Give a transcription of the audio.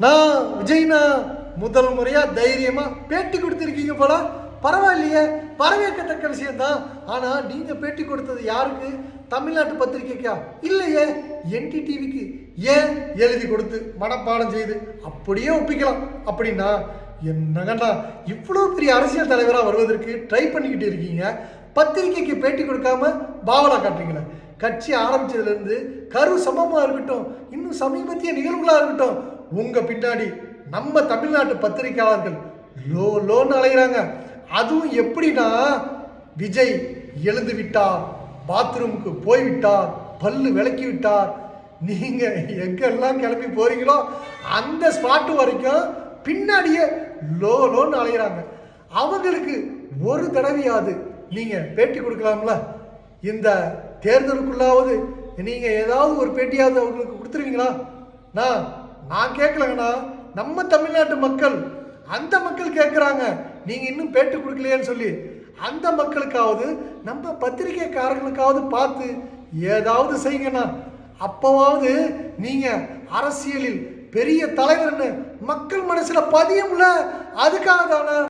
நான் விஜய்னா முதல் முறையா தைரியமா பேட்டி கொடுத்துருக்கீங்க போல. பரவாயில்லையே, வரவேற்கத்தக்க விஷயம்தான். ஆனா நீங்க பேட்டி கொடுத்தது யாருக்கு? தமிழ்நாட்டு பத்திரிகைக்கா? இல்லையே, NDTVக்கு. ஏன் எழுதி கொடுத்து மனப்பாடம் செய்து அப்படியே ஒப்பிக்கலாம் அப்படின்னா என்னங்கண்ணா இவ்வளோ பெரிய அரசியல் தலைவராக வருவதற்கு ட்ரை பண்ணிக்கிட்டு இருக்கீங்க, பத்திரிகைக்கு பேட்டி கொடுக்காம பாவலா காட்டுறீங்களே. கட்சி ஆரம்பிச்சதுலேருந்து கரு சமமாக இருக்கட்டும், இன்னும் சமீபத்திய நிகழ்வுகளாக இருக்கட்டும், உங்க பின்னாடி நம்ம தமிழ்நாட்டு பத்திரிகையாளர்கள் லோன்னு அலைகிறாங்க. அதுவும் எப்படின்னா, விஜய் எழுந்து விட்டார், பாத்ரூமுக்கு போய்விட்டார், பல்லு விளக்கி விட்டார், நீங்க எங்கெல்லாம் கிளம்பி போறீங்களோ அந்த ஸ்பாட்டு வரைக்கும் பின்னாடியே லோன்னு அலைகிறாங்க. அவங்களுக்கு ஒரு தடவையாவது நீங்க பேட்டி கொடுக்கலாம்ல. இந்த தேர்தலுக்குள்ளாவது நீங்க ஏதாவது ஒரு பேட்டியாவது அவங்களுக்கு கொடுத்துருவீங்களா? நான் கேட்கலங்கண்ணா, நம்ம தமிழ்நாட்டு மக்கள், அந்த மக்கள் கேட்குறாங்க நீங்க இன்னும் பேட்டி கொடுக்கலையேன்னு சொல்லி. அந்த மக்களுக்காவது நம்ம பத்திரிகைக்காரர்களுக்காவது பார்த்து ஏதாவது செய்யுங்கண்ணா. அப்போவாவது நீங்க அரசியலில் பெரிய தலைவர்னு மக்கள் மனசுல பதியும்ல. அதுக்காக தானே